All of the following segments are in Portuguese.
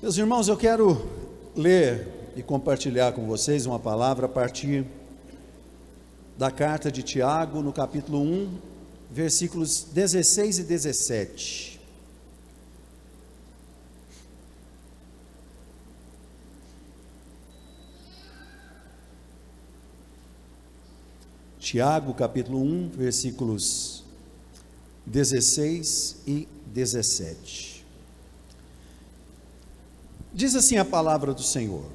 Meus irmãos, eu quero ler e compartilhar com vocês uma palavra a partir da carta de Tiago, no capítulo 1, versículos 16 e 17. Tiago, capítulo 1, versículos 16 e 17. Diz assim a palavra do Senhor.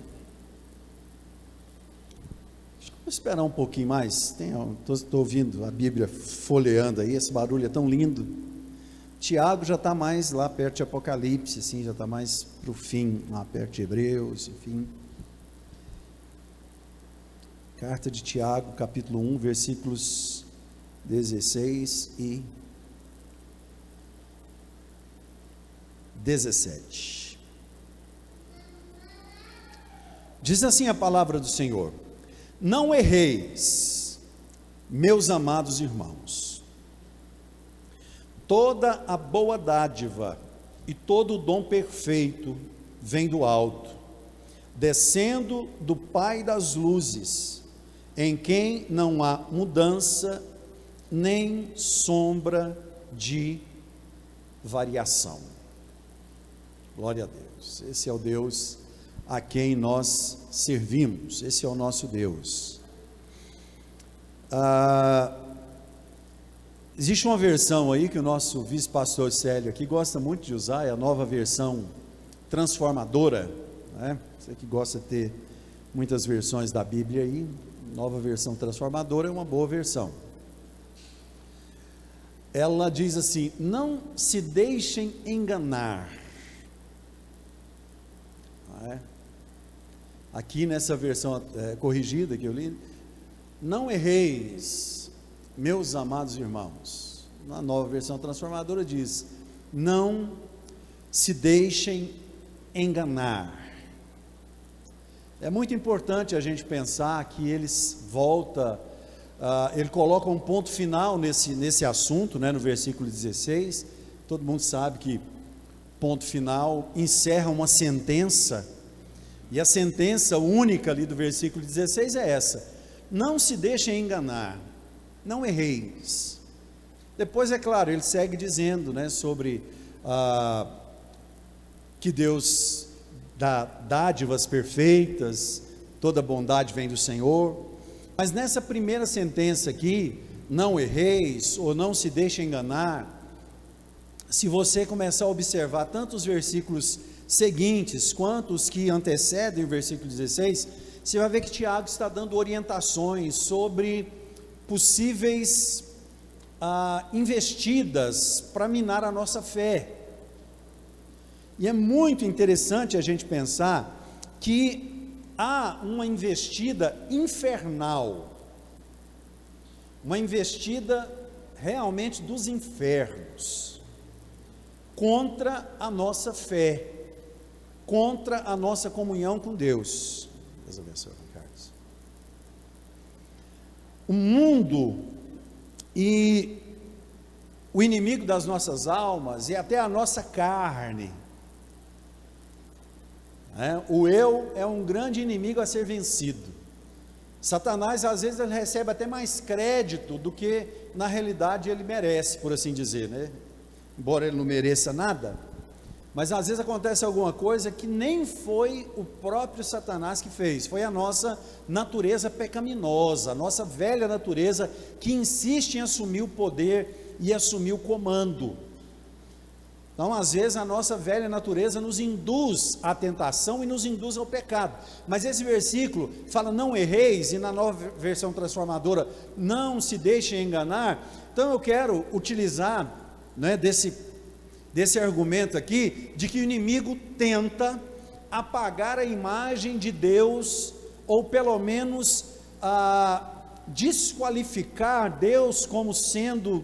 Vou esperar um pouquinho mais. Estou ouvindo a Bíblia folheando aí, esse barulho é tão lindo. Tiago já está mais lá perto de Apocalipse, assim, já está mais para o fim, lá perto de Hebreus, enfim. Carta de Tiago, capítulo 1, versículos 16 e 17. Diz assim a palavra do Senhor: não erreis, meus amados irmãos. Toda a boa dádiva e todo o dom perfeito vem do alto, descendo do Pai das luzes, em quem não há mudança nem sombra de variação. Glória a Deus. Esse é o Deus a quem nós servimos, esse é o nosso Deus. Existe uma versão aí que o nosso vice-pastor Célio aqui gosta muito de usar, é a nova versão transformadora, né? Você que gosta de ter muitas versões da Bíblia aí, nova versão transformadora é uma boa versão. Ela diz assim: não se deixem enganar. Aqui nessa versão corrigida que eu li, não erreis, meus amados irmãos. Na nova versão transformadora diz: não se deixem enganar. É muito importante a gente pensar que ele coloca um ponto final nesse assunto, né, no versículo 16. Todo mundo sabe que ponto final encerra uma sentença. E a sentença única ali do versículo 16 é essa: não se deixem enganar, não erreis. Depois, é claro, ele segue dizendo, né, sobre que Deus dá dádivas perfeitas, toda bondade vem do Senhor. Mas nessa primeira sentença aqui, não erreis ou não se deixem enganar, se você começar a observar tanto os versículos seguintes quanto os que antecedem o versículo 16, você vai ver que Tiago está dando orientações sobre possíveis investidas para minar a nossa fé. E é muito interessante a gente pensar que há uma investida infernal, uma investida realmente dos infernos contra a nossa fé, contra a nossa comunhão com Deus. Deus abençoe, Carlos. O mundo e o inimigo das nossas almas e até a nossa carne, o eu é um grande inimigo a ser vencido. Satanás às vezes ele recebe até mais crédito do que na realidade ele merece, por assim dizer, né? Embora ele não mereça nada, mas às vezes acontece alguma coisa que nem foi o próprio Satanás que fez, foi a nossa natureza pecaminosa, a nossa velha natureza que insiste em assumir o poder e assumir o comando. Então às vezes a nossa velha natureza nos induz à tentação e nos induz ao pecado. Mas esse versículo fala não erreis, e na nova versão transformadora, não se deixem enganar. Então eu quero utilizar, né, desse argumento aqui, de que o inimigo tenta apagar a imagem de Deus, ou pelo menos desqualificar Deus como sendo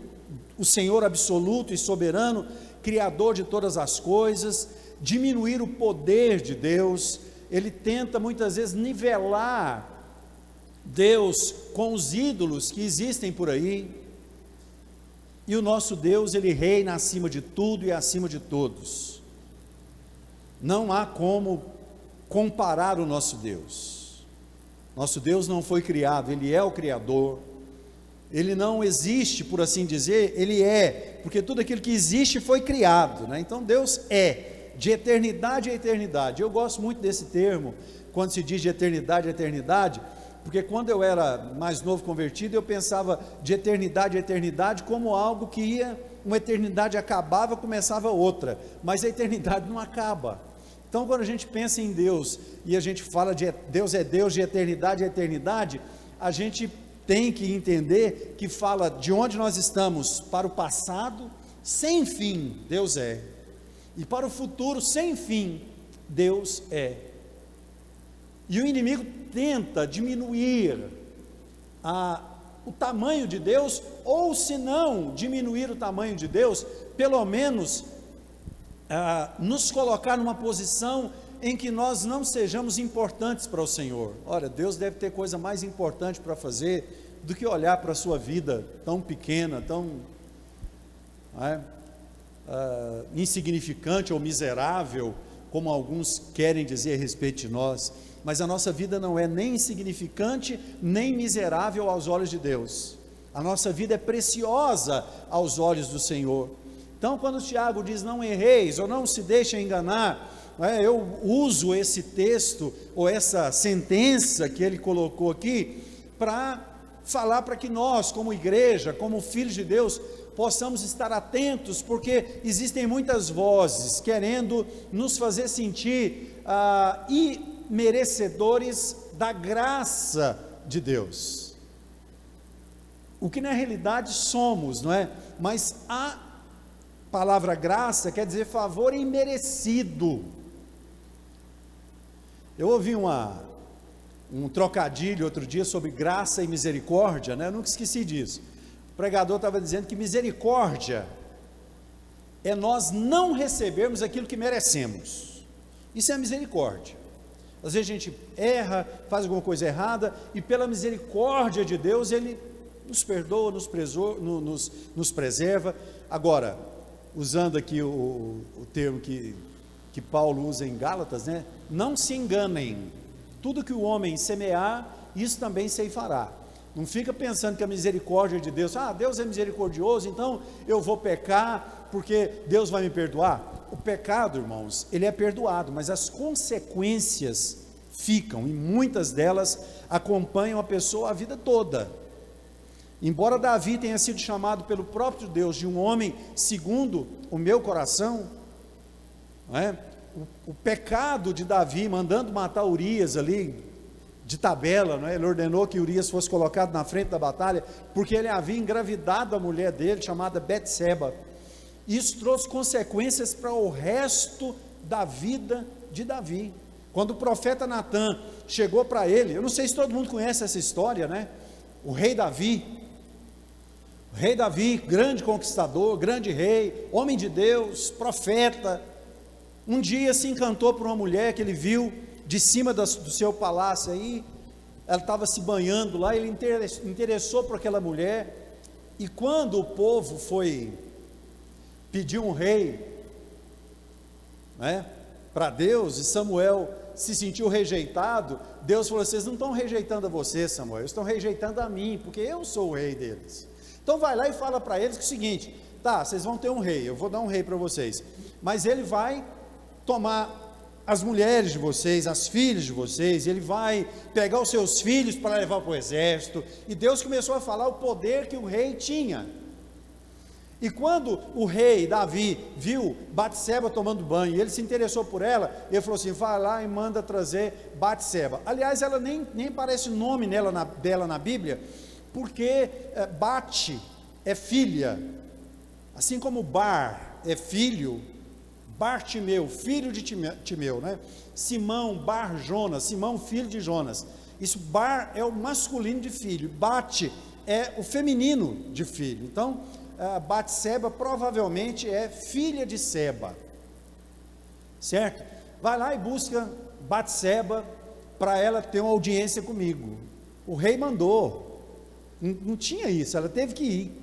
o Senhor absoluto e soberano, Criador de todas as coisas, diminuir o poder de Deus. Ele tenta muitas vezes nivelar Deus com os ídolos que existem por aí. E o nosso Deus, Ele reina acima de tudo e acima de todos. Não há como comparar o nosso Deus. Nosso Deus não foi criado, Ele é o Criador. Ele não existe, por assim dizer, Ele é, porque tudo aquilo que existe foi criado, né? Então Deus é, de eternidade a eternidade. Eu gosto muito desse termo, quando se diz de eternidade a eternidade, porque quando eu era mais novo convertido, eu pensava de eternidade a eternidade como algo que ia, uma eternidade acabava, começava outra, mas a eternidade não acaba. Então quando a gente pensa em Deus, e a gente fala de Deus é Deus de eternidade a eternidade, a gente tem que entender que fala de onde nós estamos para o passado, sem fim, Deus é, e para o futuro, sem fim, Deus é. E o inimigo tenta diminuir o tamanho de Deus, ou se não diminuir o tamanho de Deus, pelo menos nos colocar numa posição em que nós não sejamos importantes para o Senhor. Olha, Deus deve ter coisa mais importante para fazer do que olhar para a sua vida tão pequena, tão insignificante ou miserável, como alguns querem dizer a respeito de nós. Mas a nossa vida não é nem insignificante, nem miserável aos olhos de Deus. A nossa vida é preciosa aos olhos do Senhor. Então quando o Tiago diz não erreis, ou não se deixem enganar, eu uso esse texto, ou essa sentença que ele colocou aqui, para falar para que nós, como igreja, como filhos de Deus, possamos estar atentos, porque existem muitas vozes querendo nos fazer sentir merecedores da graça de Deus, o que na realidade somos, não é? Mas a palavra graça quer dizer favor imerecido. Eu ouvi um trocadilho outro dia sobre graça e misericórdia, né? Eu nunca esqueci disso. O pregador estava dizendo que misericórdia é nós não recebermos aquilo que merecemos. Isso é misericórdia. Às vezes a gente erra, faz alguma coisa errada, e pela misericórdia de Deus, Ele nos perdoa, nos preserva. Agora, usando aqui o termo que Paulo usa em Gálatas, né? Não se enganem, tudo que o homem semear, isso também ceifará. Não fica pensando que a misericórdia de Deus, Deus é misericordioso, então eu vou pecar, porque Deus vai me perdoar. O pecado, irmãos, ele é perdoado, mas as consequências ficam, e muitas delas acompanham a pessoa a vida toda. Embora Davi tenha sido chamado pelo próprio Deus de um homem segundo o meu coração, o pecado de Davi, mandando matar Urias ali, de tabela, ele ordenou que Urias fosse colocado na frente da batalha, porque ele havia engravidado a mulher dele, chamada Betseba. Isso trouxe consequências para o resto da vida de Davi. Quando o profeta Natã chegou para ele, eu não sei se todo mundo conhece essa história, né? O rei Davi, grande conquistador, grande rei, homem de Deus, profeta, um dia se encantou por uma mulher que ele viu de cima do seu palácio aí, ela estava se banhando lá, ele interessou por aquela mulher, e quando o povo foi pedir um rei, para Deus, e Samuel se sentiu rejeitado, Deus falou: vocês não estão rejeitando a você, Samuel, estão rejeitando a mim, porque eu sou o rei deles. Então vai lá e fala para eles que é o seguinte: tá, vocês vão ter um rei, eu vou dar um rei para vocês, mas ele vai tomar as mulheres de vocês, as filhas de vocês, ele vai pegar os seus filhos para levar para o exército. E Deus começou a falar o poder que o rei tinha. E quando o rei Davi viu Batseba tomando banho, e ele se interessou por ela, ele falou assim: vai lá e manda trazer Batseba. Aliás, ela nem parece nome dela na Bíblia, porque Bate é filha, assim como Bar é filho, Bartimeu, filho de Timeu, né? Simão, Bar Jonas, Simão, filho de Jonas. Isso, Bar é o masculino de filho, Bate é o feminino de filho. Então, Batseba provavelmente é filha de Seba, certo? Vai lá e busca Batseba para ela ter uma audiência comigo. O rei mandou, não tinha isso, ela teve que ir.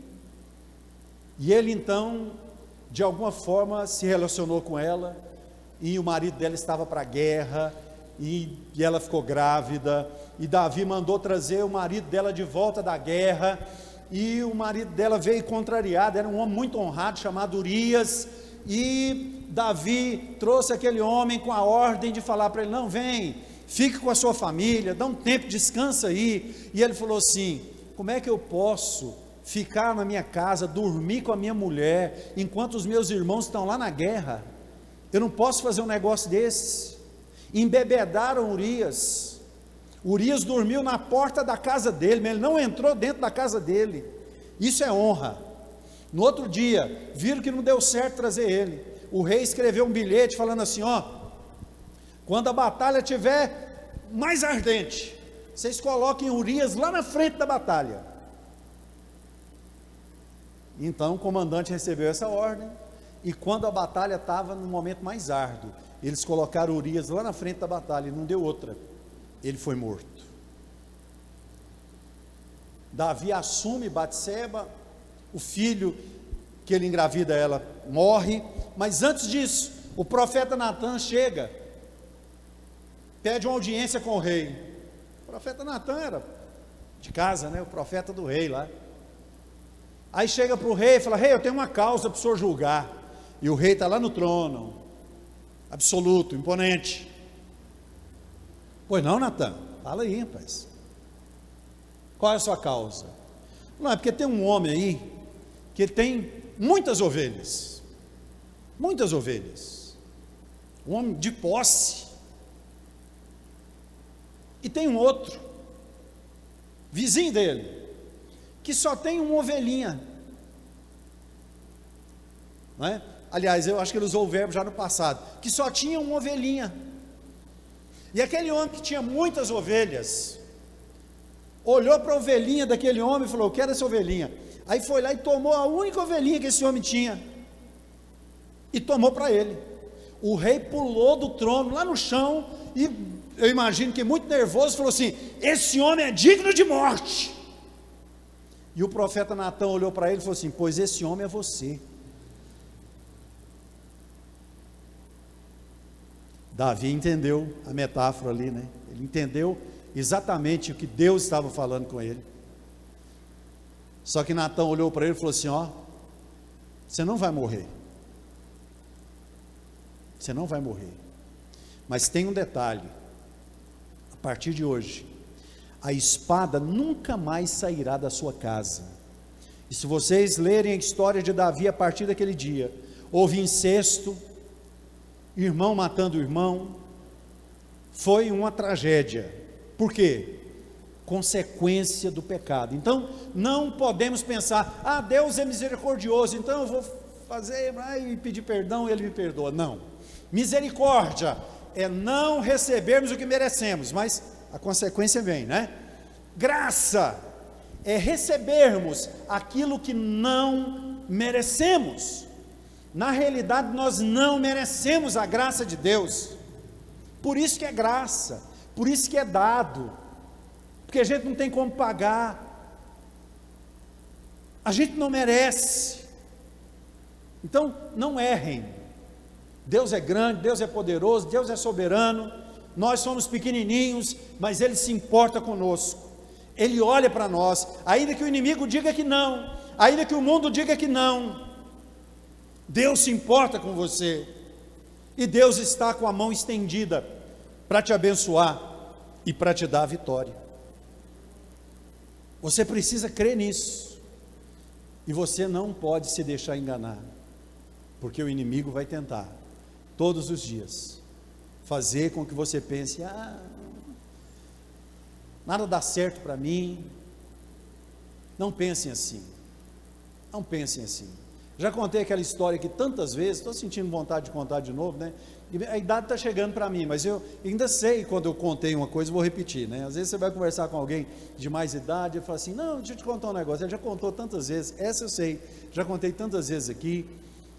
E ele então, de alguma forma, se relacionou com ela, e o marido dela estava para a guerra, e ela ficou grávida, e Davi mandou trazer o marido dela de volta da guerra, e o marido dela veio contrariado, era um homem muito honrado, chamado Urias, e Davi trouxe aquele homem com a ordem de falar para ele: não, vem, fique com a sua família, dá um tempo, descansa aí. E ele falou assim: como é que eu posso ficar na minha casa, dormir com a minha mulher, enquanto os meus irmãos estão lá na guerra? Eu não posso fazer um negócio desse. Embebedaram Urias. Urias dormiu na porta da casa dele, mas ele não entrou dentro da casa dele. Isso é honra. No outro dia, viram que não deu certo trazer ele. O rei escreveu um bilhete falando assim: ó, quando a batalha estiver mais ardente, vocês coloquem Urias lá na frente da batalha. Então o comandante recebeu essa ordem, e quando a batalha estava no momento mais árduo, eles colocaram Urias lá na frente da batalha, e não deu outra, ele foi morto. Davi assume Batseba, o filho que ele engravida ela morre, mas antes disso, o profeta Natan chega, pede uma audiência com o rei. O profeta Natan era de casa, né? O profeta do rei lá. Aí chega para o rei e fala: rei, eu tenho uma causa para o senhor julgar. E o rei está lá no trono, absoluto, imponente. Pois não, Natan? Fala aí, rapaz. Qual é a sua causa? Não, é porque tem um homem aí que tem muitas ovelhas. Muitas ovelhas. Um homem de posse. E tem um outro, vizinho dele, que só tem uma ovelhinha. Não é? Aliás, eu acho que ele usou o verbo já no passado, que só tinha uma ovelhinha. E aquele homem que tinha muitas ovelhas, olhou para a ovelhinha daquele homem e falou: eu quero essa ovelhinha. Aí foi lá e tomou a única ovelhinha que esse homem tinha, e tomou para ele. O rei pulou do trono lá no chão, e eu imagino que muito nervoso, falou assim: esse homem é digno de morte. E o profeta Natan olhou para ele e falou assim: pois esse homem é você. Davi entendeu a metáfora ali, né? Ele entendeu exatamente o que Deus estava falando com ele. Só que Natan olhou para ele e falou assim: ó, você não vai morrer. Você não vai morrer. Mas tem um detalhe: a partir de hoje, a espada nunca mais sairá da sua casa. E se vocês lerem a história de Davi, a partir daquele dia, houve incesto, irmão matando irmão, foi uma tragédia. Por quê? Consequência do pecado. Então, não podemos pensar: ah, Deus é misericordioso, então eu vou fazer e pedir perdão, Ele me perdoa. Não. Misericórdia é não recebermos o que merecemos, mas a consequência vem, né? Graça é recebermos aquilo que não merecemos. Na realidade, nós não merecemos a graça de Deus. Por isso que é graça, por isso que é dado, porque a gente não tem como pagar, a gente não merece. Então, não errem. Deus é grande, Deus é poderoso, Deus é soberano. Nós somos pequenininhos, mas Ele se importa conosco. Ele olha para nós, ainda que o inimigo diga que não, ainda que o mundo diga que não, Deus se importa com você, e Deus está com a mão estendida para te abençoar e para te dar a vitória. Você precisa crer nisso, e você não pode se deixar enganar, porque o inimigo vai tentar, todos os dias, fazer com que você pense: ah, nada dá certo para mim. Não pensem assim, não pensem assim. Já contei aquela história que tantas vezes, estou sentindo vontade de contar de novo, né? A idade está chegando para mim, mas eu ainda sei, quando eu contei uma coisa, vou repetir, né? Às vezes você vai conversar com alguém de mais idade, e fala assim: não, deixa eu te contar um negócio, ele já contou tantas vezes, essa eu sei, já contei tantas vezes aqui.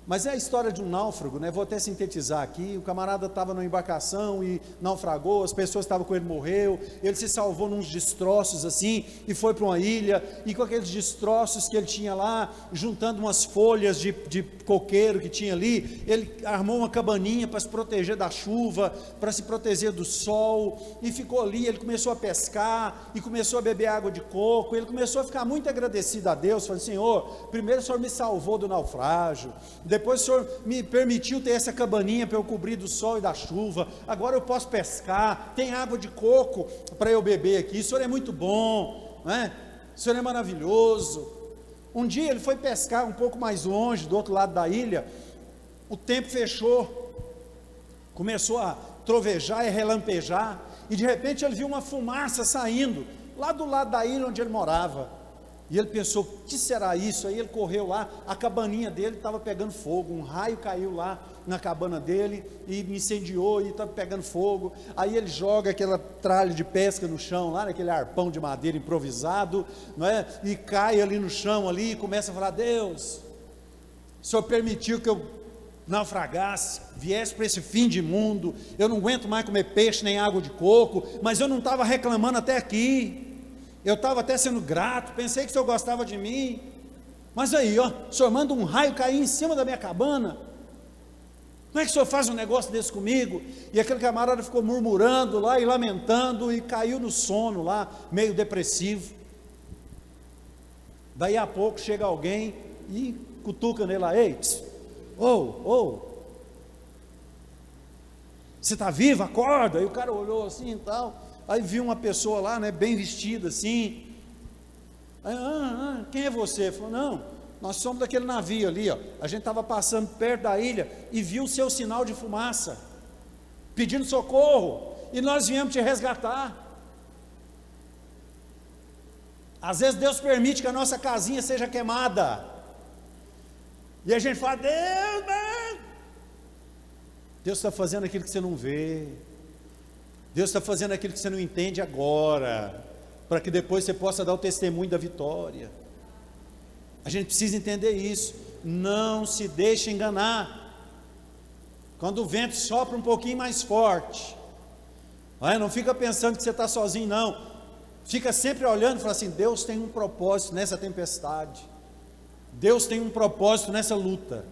Mas é a história de um náufrago, né? Vou até sintetizar aqui. O camarada estava numa embarcação e naufragou, as pessoas que estavam com ele morreu, ele se salvou nos destroços assim, e foi para uma ilha, e com aqueles destroços que ele tinha lá, juntando umas folhas de coqueiro que tinha ali, ele armou uma cabaninha para se proteger da chuva, para se proteger do sol, e ficou ali. Ele começou a pescar, e começou a beber água de coco, ele começou a ficar muito agradecido a Deus, falando: Senhor, primeiro o Senhor me salvou do naufrágio, depois o Senhor me permitiu ter essa cabaninha para eu cobrir do sol e da chuva, agora eu posso pescar, tem água de coco para eu beber aqui, o Senhor é muito bom, né? O Senhor é maravilhoso. Um dia ele foi pescar um pouco mais longe, do outro lado da ilha, o tempo fechou, começou a trovejar e relampejar, e de repente ele viu uma fumaça saindo, lá do lado da ilha onde ele morava, e ele pensou: o que será isso? Aí ele correu lá, a cabaninha dele estava pegando fogo, um raio caiu lá na cabana dele, e incendiou, e estava pegando fogo. Aí ele joga aquela tralha de pesca no chão, lá naquele arpão de madeira improvisado, não é? E cai ali no chão, ali, e começa a falar: Deus, o Senhor permitiu que eu naufragasse, viesse para esse fim de mundo, eu não aguento mais comer peixe nem água de coco, mas eu não estava reclamando até aqui, eu estava até sendo grato, pensei que o Senhor gostava de mim, mas aí, ó, o Senhor manda um raio cair em cima da minha cabana, como é que o Senhor faz um negócio desse comigo? E aquele camarada ficou murmurando lá e lamentando, e caiu no sono lá, meio depressivo. Daí a pouco chega alguém e cutuca nele lá: ei, você está vivo? Acorda. Aí o cara olhou assim e tal, aí viu uma pessoa lá, né, bem vestida assim. Aí: quem é você? Ele falou: não, nós somos daquele navio ali, ó. A gente estava passando perto da ilha e viu o seu sinal de fumaça, pedindo socorro, e nós viemos te resgatar. Às vezes Deus permite que a nossa casinha seja queimada, e a gente fala: Deus, mano, Deus está fazendo aquilo que você não vê, Deus está fazendo aquilo que você não entende agora, para que depois você possa dar o testemunho da vitória. A gente precisa entender isso. Não se deixe enganar. Quando o vento sopra um pouquinho mais forte, não fica pensando que você está sozinho, não. Fica sempre olhando e fala assim: Deus tem um propósito nessa tempestade, Deus tem um propósito nessa luta.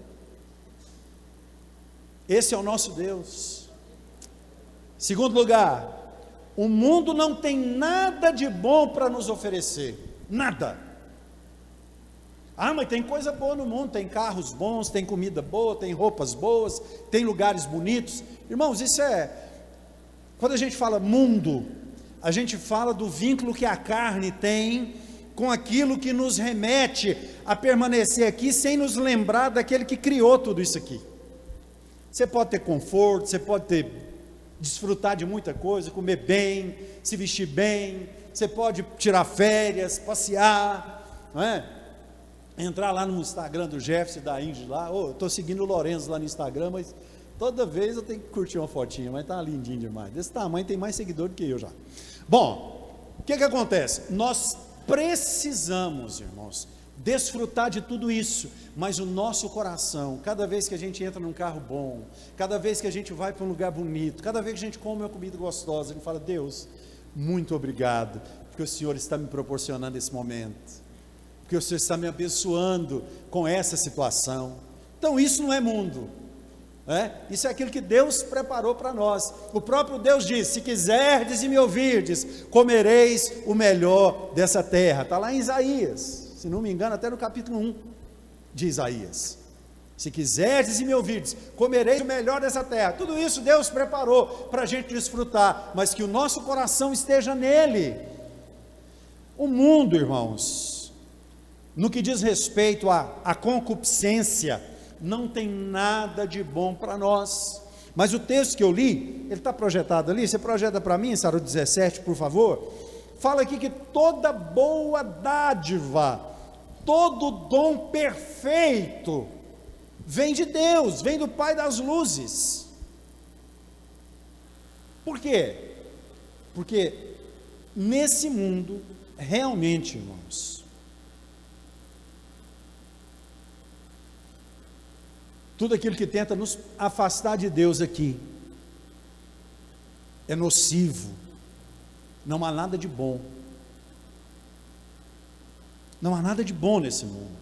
Esse é o nosso Deus. Segundo lugar, o mundo não tem nada de bom para nos oferecer, nada. Mas tem coisa boa no mundo, tem carros bons, tem comida boa, tem roupas boas, tem lugares bonitos. Irmãos, isso quando a gente fala mundo, a gente fala do vínculo que a carne tem com aquilo que nos remete a permanecer aqui, sem nos lembrar daquele que criou tudo isso aqui. Você pode ter conforto, você pode desfrutar de muita coisa, comer bem, se vestir bem, você pode tirar férias, passear, não é? Entrar lá no Instagram do Jefferson e da Ingrid lá. Eu estou seguindo o Lourenço lá no Instagram, mas toda vez eu tenho que curtir uma fotinha, mas está lindinho demais, desse tamanho, tem mais seguidor do que eu já. Bom, o que acontece? Nós precisamos, irmãos, desfrutar de tudo isso, mas o nosso coração, cada vez que a gente entra num carro bom, cada vez que a gente vai para um lugar bonito, cada vez que a gente come uma comida gostosa, a gente fala: Deus, muito obrigado, porque o Senhor está me proporcionando esse momento, porque o Senhor está me abençoando com essa situação. Então isso não é mundo, isso é aquilo que Deus preparou para nós. O próprio Deus diz: se quiserdes e me ouvirdes, comereis o melhor dessa terra. Está lá em Isaías, se não me engano, até no capítulo 1 de Isaías. Se quiserdes e me ouvirdes, comereis o melhor dessa terra. Tudo isso Deus preparou para a gente desfrutar, mas que o nosso coração esteja nele. O mundo, irmãos, no que diz respeito à concupiscência, não tem nada de bom para nós. Mas o texto que eu li, ele está projetado ali, você projeta para mim, Sara, o 17, por favor. Fala aqui que toda boa dádiva, todo dom perfeito, vem de Deus, vem do Pai das luzes. Por quê? Porque nesse mundo, realmente, irmãos, Tudo aquilo que tenta nos afastar de Deus aqui é nocivo. Não há nada de bom. Não há nada de bom nesse mundo.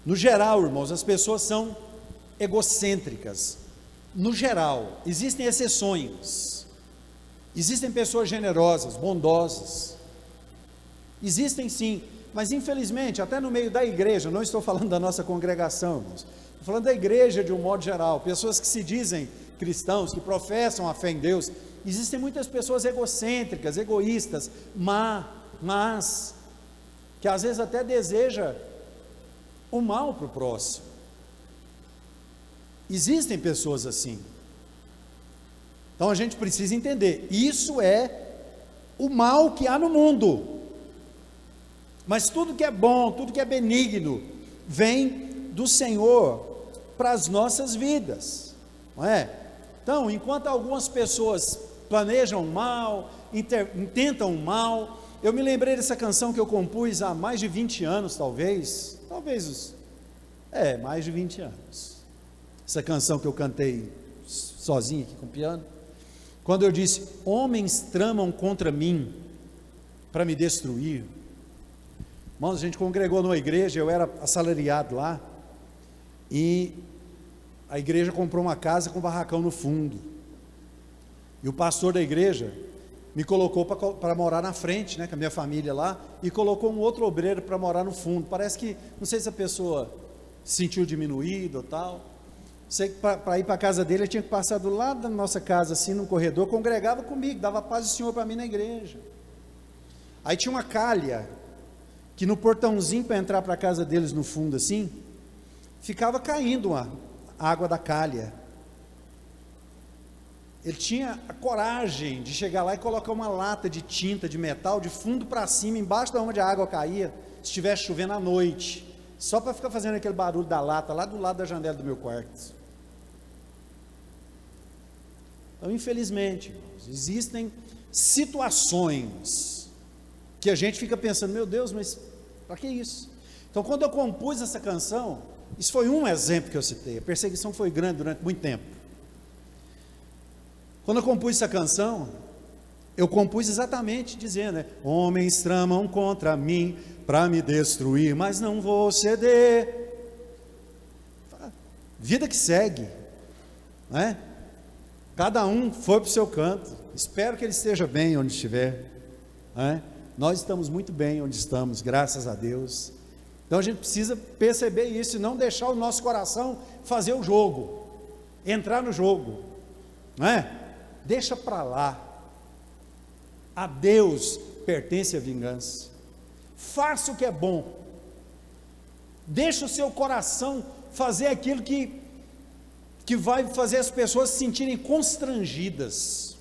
No geral, irmãos, as pessoas são egocêntricas. No geral, existem exceções. Existem pessoas generosas, bondosas. Existem sim, mas infelizmente, até no meio da igreja, não estou falando da nossa congregação, irmãos, estou falando da igreja de um modo geral, pessoas que se dizem cristãos, que professam a fé em Deus, existem muitas pessoas egocêntricas, egoístas, mas que às vezes até deseja o mal para o próximo. Existem pessoas assim. Então a gente precisa entender, isso é o mal que há no mundo. Mas tudo que é bom, tudo que é benigno, vem do Senhor para as nossas vidas, não é? Então, enquanto algumas pessoas planejam mal, intentam mal, eu me lembrei dessa canção que eu compus há mais de 20 anos, talvez mais de 20 anos, essa canção que eu cantei sozinho aqui com o piano, quando eu disse, homens tramam contra mim, para me destruir. Irmãos, a gente congregou numa igreja, eu era assalariado lá, e a igreja comprou uma casa com um barracão no fundo, e o pastor da igreja me colocou para morar na frente, né, com a minha família lá, e colocou um outro obreiro para morar no fundo. Parece que, não sei se a pessoa se sentiu diminuído ou tal, sei que para ir para a casa dele, ele tinha que passar do lado da nossa casa, assim, no corredor, congregava comigo, dava paz do Senhor para mim na igreja. Aí tinha uma calha, que no portãozinho para entrar para a casa deles no fundo assim, ficava caindo a água da calha. Ele tinha a coragem de chegar lá e colocar uma lata de tinta de metal de fundo para cima, embaixo de onde a água caía, se estivesse chovendo à noite, só para ficar fazendo aquele barulho da lata lá do lado da janela do meu quarto. Então, infelizmente, irmãos, existem situações que a gente fica pensando, meu Deus, mas para que isso? Então, quando eu compus essa canção, isso foi um exemplo que eu citei, a perseguição foi grande durante muito tempo. Quando eu compus essa canção, eu compus exatamente dizendo, né, homens tramam contra mim, para me destruir, mas não vou ceder. Vida que segue, né? Cada um foi para o seu canto, espero que ele esteja bem onde estiver, né? Nós estamos muito bem onde estamos, graças a Deus. Então a gente precisa perceber isso e não deixar o nosso coração fazer o jogo, entrar no jogo, não é? Deixa para lá. A Deus pertence a vingança. Faça o que é bom. Deixa o seu coração fazer aquilo que vai fazer as pessoas se sentirem constrangidas.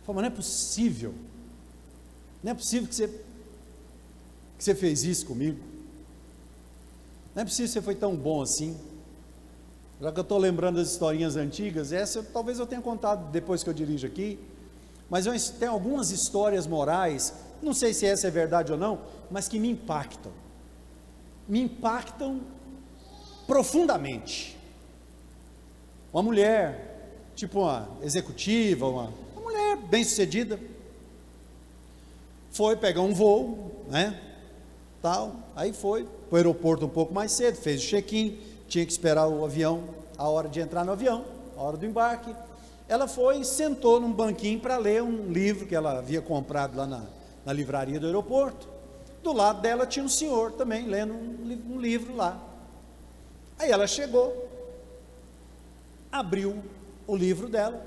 Mas não é possível. Não é possível que você fez isso comigo. Não é possível que você foi tão bom assim. Já que eu estou lembrando das historinhas antigas, essa talvez eu tenha contado depois que eu dirijo aqui, mas tem algumas histórias morais, não sei se essa é verdade ou não, mas que me impactam profundamente. Uma mulher, tipo uma executiva, uma mulher bem-sucedida, foi pegar um voo, né, tal, aí foi para o aeroporto um pouco mais cedo, fez o check-in, tinha que esperar o avião, a hora de entrar no avião, a hora do embarque. Ela foi e sentou num banquinho para ler um livro que ela havia comprado lá na livraria do aeroporto. Do lado dela tinha um senhor também lendo um livro lá. Aí ela chegou, abriu o livro dela,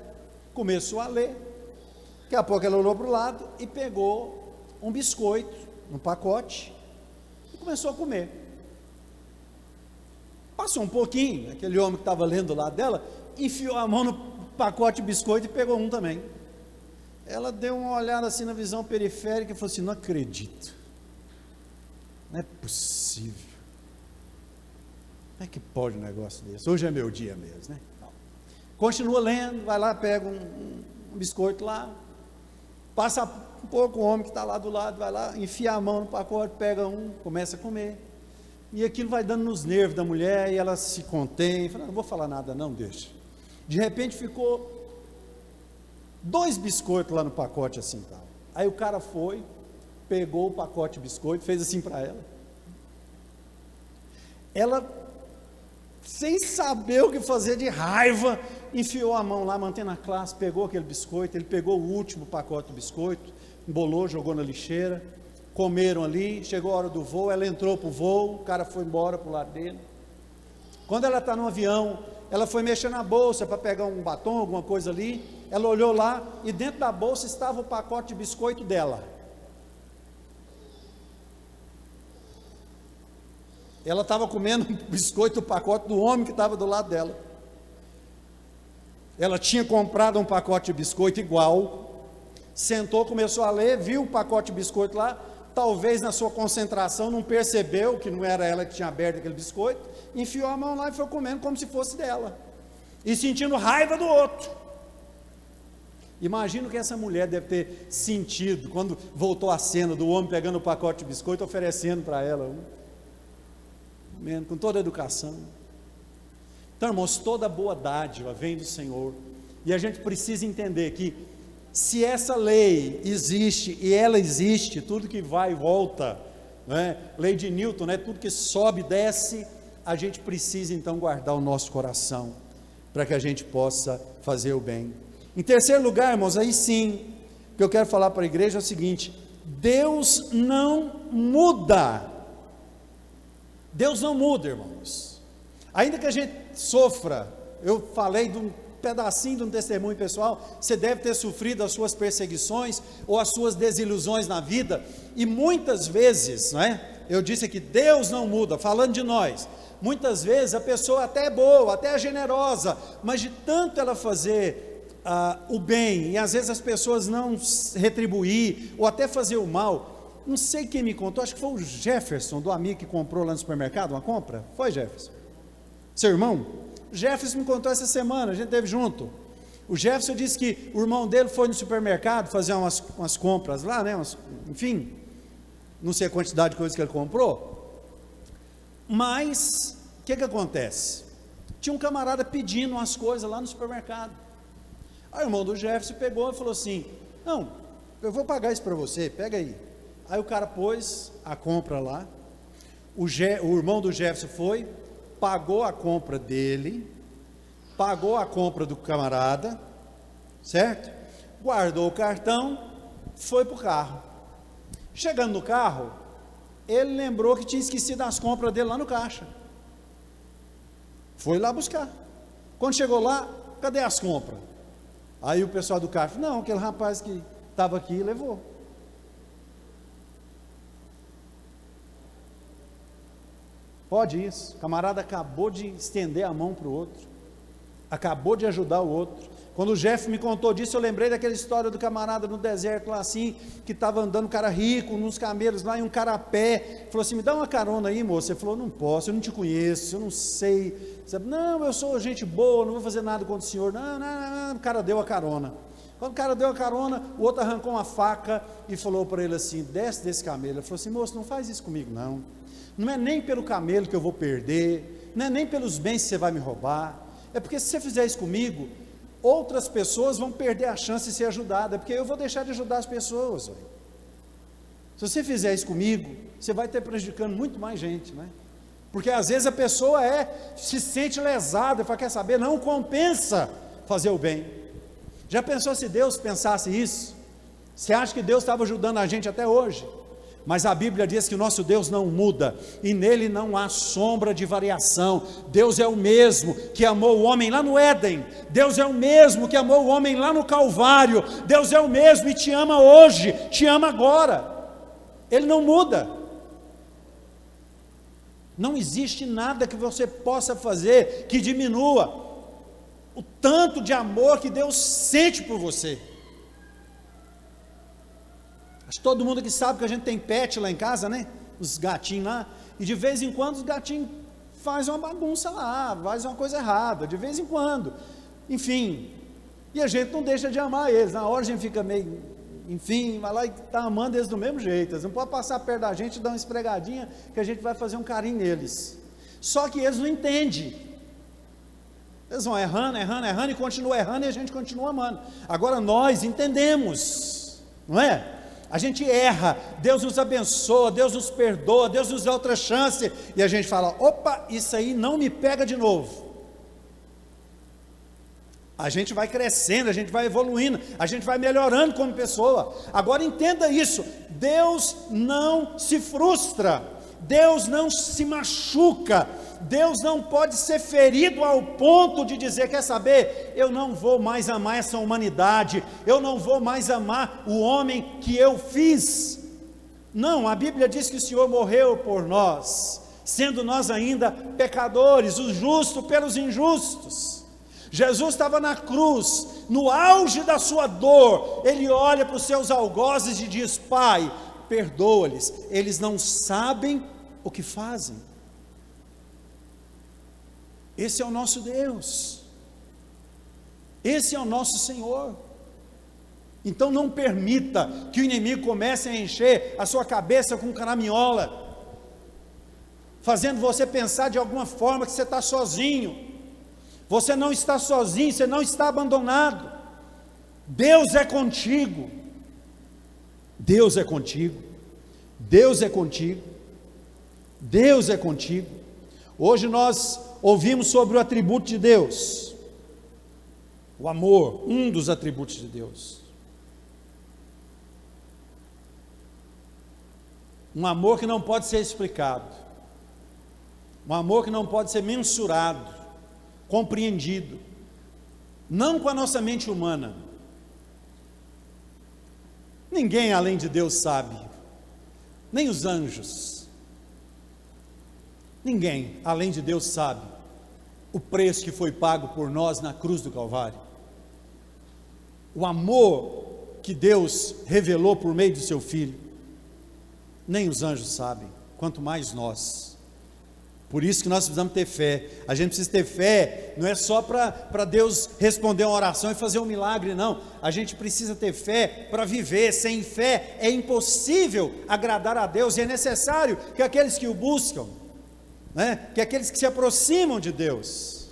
começou a ler. Daqui a pouco ela olhou para o lado e pegou um biscoito, um pacote, e começou a comer. Passou um pouquinho, aquele homem que estava lendo do lado dela, enfiou a mão no pacote de biscoito e pegou um também. Ela deu uma olhada assim na visão periférica e falou assim, não acredito, não é possível, como é que pode um negócio desse? Hoje é meu dia mesmo, né? Continua lendo, vai lá, pega um biscoito lá, passa um pouco, o homem que está lá do lado, vai lá, enfia a mão no pacote, pega um, começa a comer. E aquilo vai dando nos nervos da mulher, e ela se contém, fala, não vou falar nada não, deixa. De repente ficou 2 biscoitos lá no pacote assim, tal. Aí o cara foi, pegou o pacote de biscoito, fez assim para ela. Ela, sem saber o que fazer de raiva, enfiou a mão lá, mantendo a classe, pegou aquele biscoito, ele pegou o último pacote de biscoito, embolou, jogou na lixeira, comeram ali, chegou a hora do voo, ela entrou para o voo, o cara foi embora para o lado dele. Quando ela está no avião, ela foi mexer na bolsa para pegar um batom, alguma coisa ali, ela olhou lá, e dentro da bolsa estava o pacote de biscoito dela. Ela estava comendo biscoito do pacote do homem que estava do lado dela. Ela tinha comprado um pacote de biscoito igual, sentou, começou a ler, viu o pacote de biscoito lá, talvez na sua concentração não percebeu que não era ela que tinha aberto aquele biscoito, enfiou a mão lá e foi comendo como se fosse dela, e sentindo raiva do outro. Imagino que essa mulher deve ter sentido, quando voltou a cena do homem pegando o pacote de biscoito, oferecendo para ela, com toda a educação. Então, irmãos, toda boa dádiva vem do Senhor, e a gente precisa entender que, se essa lei existe, e ela existe, tudo que vai e volta, lei de Newton, tudo que sobe e desce, a gente precisa então guardar o nosso coração, para que a gente possa fazer o bem. Em terceiro lugar, irmãos, aí sim, o que eu quero falar para a igreja é o seguinte: Deus não muda. Deus não muda, irmãos. Ainda que a gente sofra, eu falei de um pedacinho de um testemunho pessoal, você deve ter sofrido as suas perseguições, ou as suas desilusões na vida, e muitas vezes, eu disse aqui, Deus não muda, falando de nós, muitas vezes a pessoa até é boa, até é generosa, mas de tanto ela fazer o bem, e às vezes as pessoas não retribuir, ou até fazer o mal. Não sei quem me contou, acho que foi o Jefferson, do amigo que comprou lá no supermercado uma compra. Foi, Jefferson? Seu irmão? O Jefferson me contou essa semana, a gente esteve junto. O Jefferson disse que o irmão dele foi no supermercado fazer umas compras lá, enfim, não sei a quantidade de coisas que ele comprou, mas o que acontece? Tinha um camarada pedindo umas coisas lá no supermercado. Aí o irmão do Jefferson pegou e falou assim: não, eu vou pagar isso para você, pega aí. Aí o cara pôs a compra lá, o irmão do Jefferson foi, pagou a compra dele, pagou a compra do camarada, certo? Guardou o cartão, foi para o carro. Chegando no carro, ele lembrou que tinha esquecido as compras dele lá no caixa. Foi lá buscar. Quando chegou lá, cadê as compras? Aí o pessoal do caixa, não, aquele rapaz que estava aqui levou. Pode isso, o camarada acabou de estender a mão para o outro, acabou de ajudar o outro. Quando o Jeff me contou disso, eu lembrei daquela história do camarada no deserto lá assim, que estava andando, um cara rico, nos camelos lá, e um cara a pé, falou assim: me dá uma carona aí, moço. Ele falou: não posso, eu não te conheço, eu não sei. Não, eu sou gente boa, não vou fazer nada contra o senhor. Não, o cara deu a carona. Quando o cara deu a carona, o outro arrancou uma faca e falou para ele assim: desce desse camelo. Ele falou assim: moço, não faz isso comigo não. Não é nem pelo camelo que eu vou perder, não é nem pelos bens que você vai me roubar, é porque se você fizer isso comigo, outras pessoas vão perder a chance de ser ajudadas, porque eu vou deixar de ajudar as pessoas. Se você fizer isso comigo, você vai estar prejudicando muito mais gente, porque às vezes a pessoa se sente lesada, e fala: quer saber, não compensa fazer o bem. Já pensou se Deus pensasse isso? Você acha que Deus estava ajudando a gente até hoje? Mas a Bíblia diz que o nosso Deus não muda, e nele não há sombra de variação. Deus é o mesmo que amou o homem lá no Éden, Deus é o mesmo que amou o homem lá no Calvário, Deus é o mesmo e te ama hoje, te ama agora, Ele não muda. Não existe nada que você possa fazer que diminua o tanto de amor que Deus sente por você. Acho que todo mundo aqui sabe que a gente tem pet lá em casa, os gatinhos lá, e de vez em quando os gatinhos fazem uma bagunça lá, fazem uma coisa errada, de vez em quando, enfim, e a gente não deixa de amar eles. Na hora a gente fica meio enfim, vai lá e está amando eles do mesmo jeito. Eles não podem passar perto da gente e dar uma esfregadinha, que a gente vai fazer um carinho neles. Só que eles não entendem. Eles vão errando e continuam errando e a gente continua amando. Agora nós entendemos, não é? A gente erra, Deus nos abençoa, Deus nos perdoa, Deus nos dá outra chance, e a gente fala, opa, isso aí não me pega de novo. A gente vai crescendo, a gente vai evoluindo, a gente vai melhorando como pessoa. Agora entenda isso, Deus não se frustra, Deus não se machuca, Deus não pode ser ferido ao ponto de dizer, quer saber, eu não vou mais amar essa humanidade, eu não vou mais amar o homem que eu fiz. Não, a Bíblia diz que o Senhor morreu por nós, sendo nós ainda pecadores, o justo pelos injustos. Jesus estava na cruz, no auge da sua dor, ele olha para os seus algozes e diz, Pai, perdoa-lhes, eles não sabem o que fazem. Esse é o nosso Deus, esse é o nosso Senhor. Então não permita que o inimigo comece a encher a sua cabeça com caraminhola, fazendo você pensar de alguma forma que você está sozinho. Você não está sozinho, você não está abandonado. Deus é contigo. Deus é contigo. Deus é contigo. Deus é contigo. Hoje nós ouvimos sobre o atributo de Deus, o amor, um dos atributos de Deus. Um amor que não pode ser explicado, um amor que não pode ser mensurado, compreendido, não com a nossa mente humana. Ninguém além de Deus sabe, nem os anjos. Ninguém além de Deus sabe o preço que foi pago por nós na cruz do Calvário. O amor que Deus revelou por meio do seu Filho, nem os anjos sabem, quanto mais nós. Por isso que nós precisamos ter fé. A gente precisa ter fé, não é só para Deus responder uma oração e fazer um milagre, não. A gente precisa ter fé para viver. Sem fé é impossível agradar a Deus, e é necessário que aqueles que o buscam, que aqueles que se aproximam de Deus,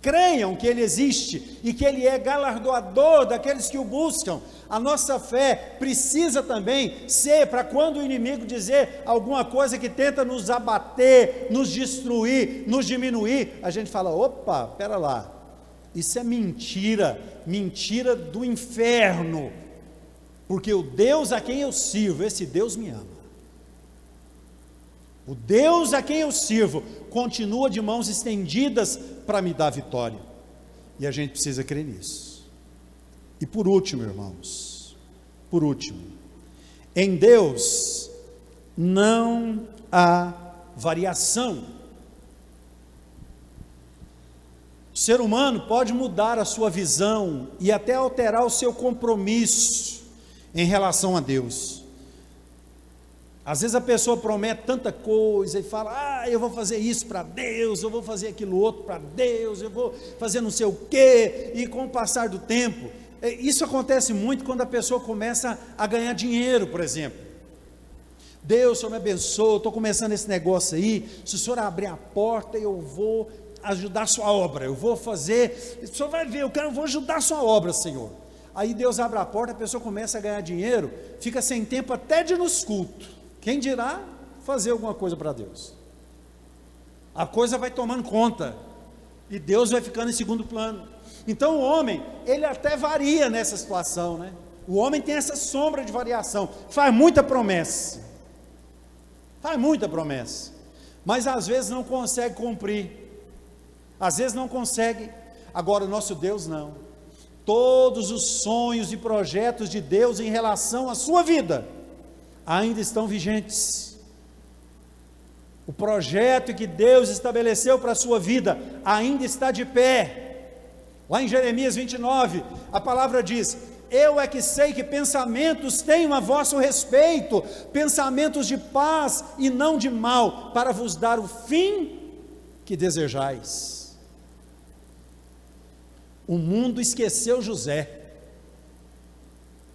creiam que Ele existe e que Ele é galardoador daqueles que o buscam. A nossa fé precisa também ser para quando o inimigo dizer alguma coisa que tenta nos abater, nos destruir, nos diminuir, a gente fala, opa, pera lá, isso é mentira, mentira do inferno, porque o Deus a quem eu sirvo, esse Deus me ama. O Deus a quem eu sirvo continua de mãos estendidas para me dar vitória, e a gente precisa crer nisso. E por último, irmãos, por último, em Deus não há variação. O ser humano pode mudar a sua visão e até alterar o seu compromisso em relação a Deus. Às vezes a pessoa promete tanta coisa e fala, eu vou fazer isso para Deus, eu vou fazer aquilo outro para Deus, eu vou fazer não sei o quê, e com o passar do tempo, isso acontece muito quando a pessoa começa a ganhar dinheiro, por exemplo. Deus, o Senhor me abençoe, estou começando esse negócio aí, se o Senhor abrir a porta, eu vou ajudar a sua obra, eu vou fazer, o Senhor vai ver, eu vou ajudar a sua obra, Senhor. Aí Deus abre a porta, a pessoa começa a ganhar dinheiro, fica sem tempo até de ir nos cultos. Quem dirá fazer alguma coisa para Deus? A coisa vai tomando conta, e Deus vai ficando em segundo plano. Então o homem, ele até varia nessa situação, né? O homem tem essa sombra de variação, faz muita promessa, mas às vezes não consegue cumprir, às vezes não consegue. Agora o nosso Deus não. Todos os sonhos e projetos de Deus em relação à sua vida ainda estão vigentes. O projeto que Deus estabeleceu para a sua vida ainda está de pé. Lá em Jeremias 29, a palavra diz, eu é que sei que pensamentos tenho a vosso respeito, pensamentos de paz e não de mal, para vos dar o fim que desejais. O mundo esqueceu José.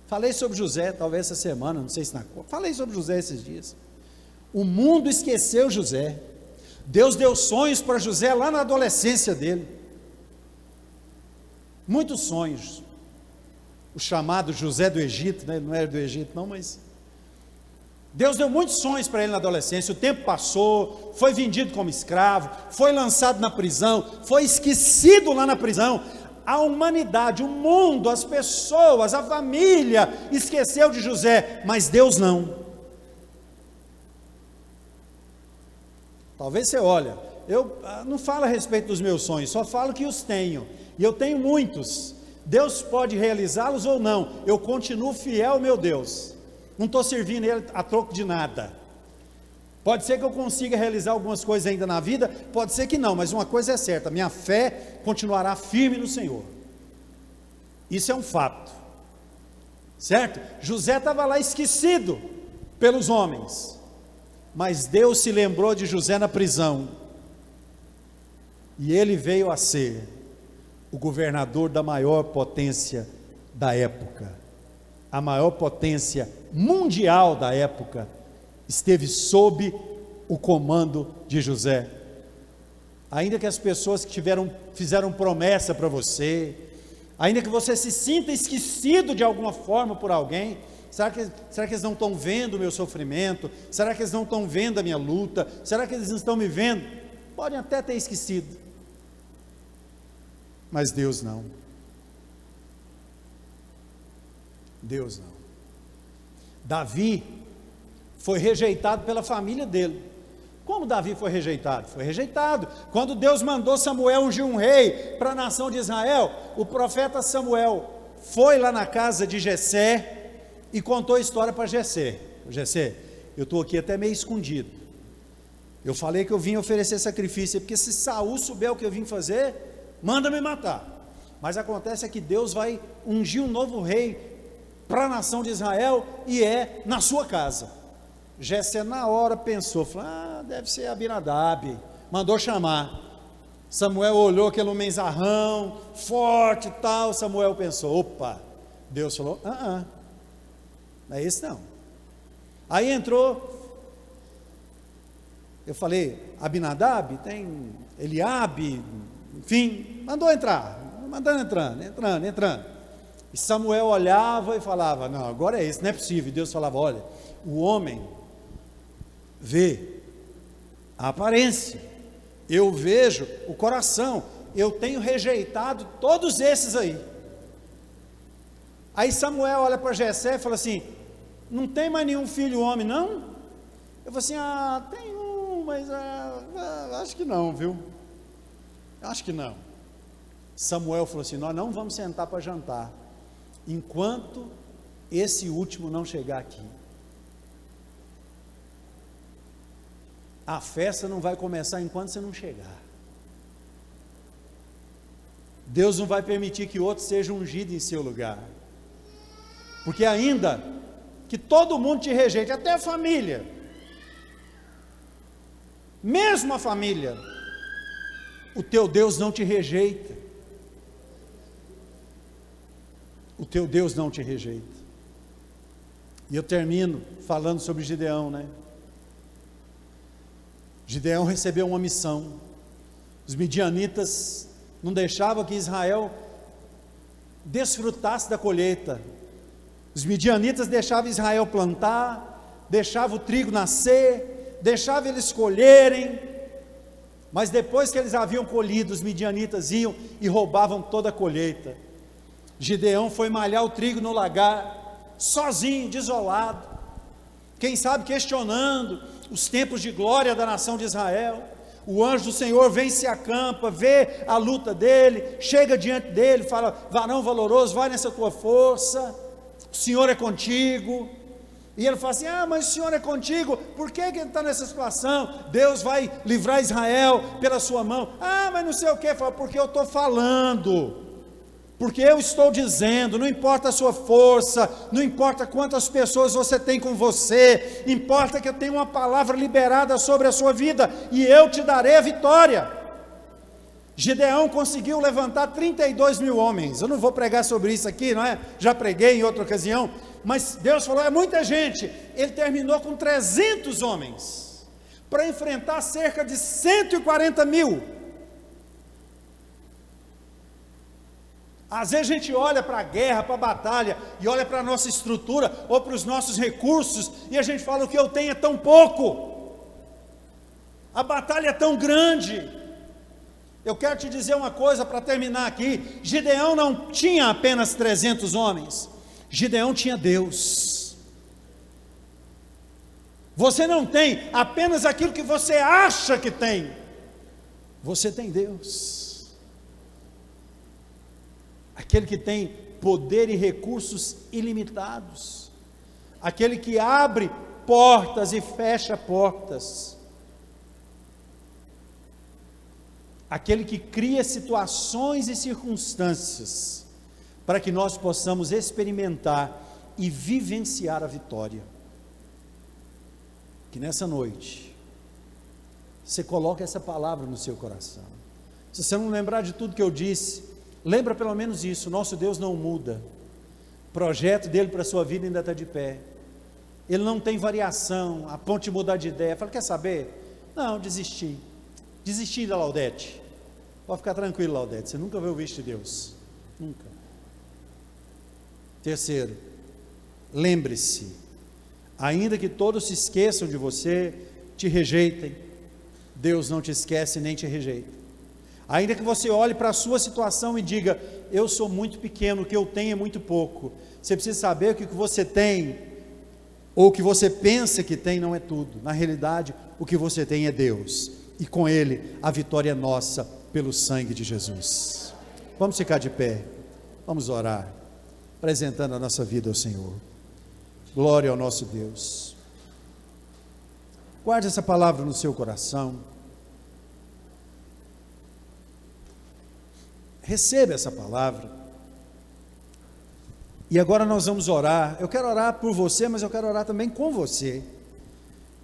Falei sobre José, talvez essa semana, não sei se falei sobre José esses dias. O mundo esqueceu José. Deus deu sonhos para José lá na adolescência dele. Muitos sonhos. O chamado José do Egito, né? Ele não era do Egito não, mas Deus deu muitos sonhos para ele na adolescência. O tempo passou, foi vendido como escravo, foi lançado na prisão, foi esquecido lá na prisão. A humanidade, o mundo, as pessoas, a família esqueceu de José, mas Deus não. Talvez você olha, eu não falo a respeito dos meus sonhos, só falo que os tenho, e eu tenho muitos. Deus pode realizá-los ou não, eu continuo fiel ao meu Deus, não estou servindo Ele a troco de nada. Pode ser que eu consiga realizar algumas coisas ainda na vida, pode ser que não, mas uma coisa é certa, minha fé continuará firme no Senhor. Isso é um fato, certo? José estava lá esquecido pelos homens, mas Deus se lembrou de José na prisão, e ele veio a ser o governador da maior potência da época. A maior potência mundial da época esteve sob o comando de José. Ainda que as pessoas que fizeram promessa para você, ainda que você se sinta esquecido de alguma forma por alguém, será que eles não estão vendo o meu sofrimento? Será que eles não estão vendo a minha luta? Será que eles não estão me vendo? Podem até ter esquecido, mas Deus não. Deus não. Davi foi rejeitado pela família dele. Como Davi foi rejeitado? Foi rejeitado quando Deus mandou Samuel ungir um rei para a nação de Israel. O profeta Samuel foi lá na casa de Jessé e contou a história para Jessé. Jessé, eu estou aqui até meio escondido. Eu falei que eu vim oferecer sacrifício, porque se Saul souber o que eu vim fazer, manda me matar. Mas acontece é que Deus vai ungir um novo rei para a nação de Israel, e é na sua casa. Jessé na hora pensou, falou, deve ser Abinadab, mandou chamar. Samuel olhou aquele homenzarrão, forte e tal. Samuel pensou, opa, Deus falou, não é esse não. Aí entrou, eu falei, Abinadab, tem Eliabe, enfim, mandou entrar, entrando. E Samuel olhava e falava, não, agora é esse, não é possível. E Deus falava, olha, o homem vê a aparência, eu vejo o coração, eu tenho rejeitado todos esses aí. Aí Samuel olha para Jessé e fala assim, não tem mais nenhum filho homem não? Eu falo assim, tem um, mas acho que não, viu? Acho que não. Samuel falou assim, nós não vamos sentar para jantar enquanto esse último não chegar aqui. A festa não vai começar enquanto você não chegar. Deus não vai permitir que outro seja ungido em seu lugar, porque ainda que todo mundo te rejeite, até a família, mesmo a família, o teu Deus não te rejeita. O teu Deus não te rejeita. E eu termino falando sobre Gideão, né? Gideão recebeu uma missão. Os midianitas não deixavam que Israel desfrutasse da colheita. Os midianitas deixavam Israel plantar, deixavam o trigo nascer, deixavam eles colherem, mas depois que eles haviam colhido, os midianitas iam e roubavam toda a colheita. Gideão foi malhar o trigo no lagar, sozinho, desolado, quem sabe questionando os tempos de glória da nação de Israel. O anjo do Senhor vem, se acampa, vê a luta dele, chega diante dele, fala, varão valoroso, vai nessa tua força, o Senhor é contigo. E ele fala assim, mas o Senhor é contigo, por que ele está nessa situação? Deus vai livrar Israel pela sua mão. Mas não sei o que, fala, porque eu estou falando, porque eu estou dizendo, não importa a sua força, não importa quantas pessoas você tem com você, importa que eu tenha uma palavra liberada sobre a sua vida, e eu te darei a vitória. Gideão conseguiu levantar 32 mil homens. Eu não vou pregar sobre isso aqui, não é? Já preguei em outra ocasião, mas Deus falou, é muita gente. Ele terminou com 300 homens, para enfrentar cerca de 140 mil. Às vezes a gente olha para a guerra, para a batalha, e olha para a nossa estrutura, ou para os nossos recursos, e a gente fala, o que eu tenho é tão pouco, a batalha é tão grande. Eu quero te dizer uma coisa para terminar aqui, Gideão não tinha apenas 300 homens, Gideão tinha Deus. Você não tem apenas aquilo que você acha que tem, você tem Deus, aquele que tem poder e recursos ilimitados, aquele que abre portas e fecha portas, aquele que cria situações e circunstâncias para que nós possamos experimentar e vivenciar a vitória. Que nessa noite você coloque essa palavra no seu coração. Se você não lembrar de tudo que eu disse, lembra pelo menos isso: nosso Deus não muda, o projeto dele para a sua vida ainda está de pé, ele não tem variação a ponto de mudar de ideia. Fala, quer saber? Não, desisti da Laudete. Pode ficar tranquilo, Laudete, você nunca viu o visto de Deus, nunca. Terceiro, lembre-se, ainda que todos se esqueçam de você, te rejeitem, Deus não te esquece nem te rejeita. Ainda que você olhe para a sua situação e diga, eu sou muito pequeno, o que eu tenho é muito pouco, você precisa saber que o que você tem, ou o que você pensa que tem, não é tudo. Na realidade, o que você tem é Deus, e com Ele a vitória é nossa, pelo sangue de Jesus. Vamos ficar de pé, vamos orar, apresentando a nossa vida ao Senhor. Glória ao nosso Deus. Guarde essa palavra no seu coração, receba essa palavra, e agora nós vamos orar. Eu quero orar por você, mas eu quero orar também com você.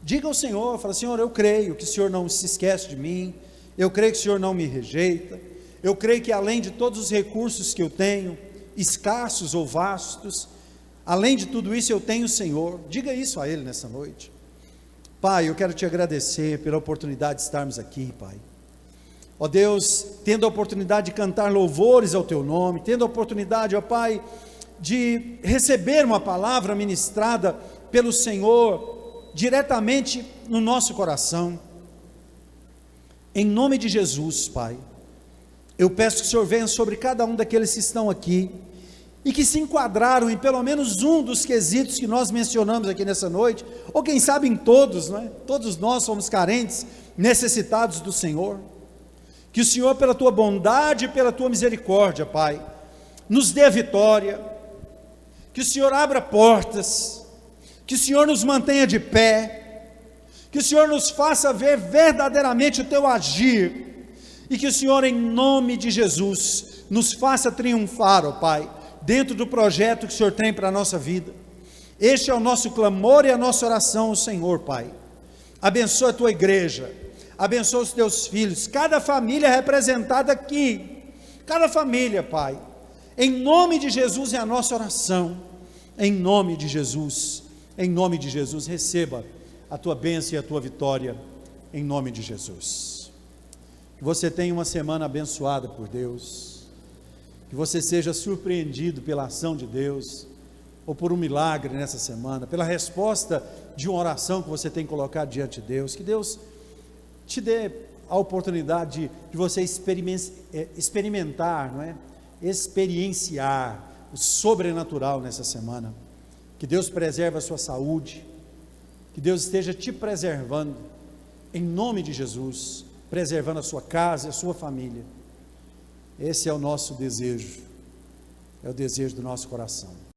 Diga ao Senhor, fala, Senhor, eu creio que o Senhor não se esquece de mim, eu creio que o Senhor não me rejeita, eu creio que além de todos os recursos que eu tenho, escassos ou vastos, além de tudo isso eu tenho o Senhor. Diga isso a Ele nessa noite. Pai, eu quero te agradecer pela oportunidade de estarmos aqui, Pai. Ó Deus, tendo a oportunidade de cantar louvores ao Teu nome, tendo a oportunidade, ó Pai, de receber uma palavra ministrada pelo Senhor, diretamente no nosso coração. Em nome de Jesus, Pai, eu peço que o Senhor venha sobre cada um daqueles que estão aqui, e que se enquadraram em pelo menos um dos quesitos que nós mencionamos aqui nessa noite, ou quem sabe em todos, não é? Todos nós somos carentes, necessitados do Senhor. Que o Senhor, pela Tua bondade e pela Tua misericórdia, Pai, nos dê a vitória, que o Senhor abra portas, que o Senhor nos mantenha de pé, que o Senhor nos faça ver verdadeiramente o Teu agir, e que o Senhor, em nome de Jesus, nos faça triunfar, ó Pai, dentro do projeto que o Senhor tem para a nossa vida. Este é o nosso clamor e a nossa oração ao Senhor, Pai. Abençoa a Tua igreja, abençoa os Teus filhos, cada família representada aqui, cada família, Pai, em nome de Jesus é a nossa oração, em nome de Jesus, receba a Tua bênção e a Tua vitória, em nome de Jesus. Que você tenha uma semana abençoada por Deus, que você seja surpreendido pela ação de Deus, ou por um milagre nessa semana, pela resposta de uma oração que você tem colocado diante de Deus. Que Deus te dê a oportunidade de você experimentar, não é? Experienciar o sobrenatural nessa semana. Que Deus preserve a sua saúde, que Deus esteja te preservando, em nome de Jesus, preservando a sua casa e a sua família. Esse é o nosso desejo, é o desejo do nosso coração.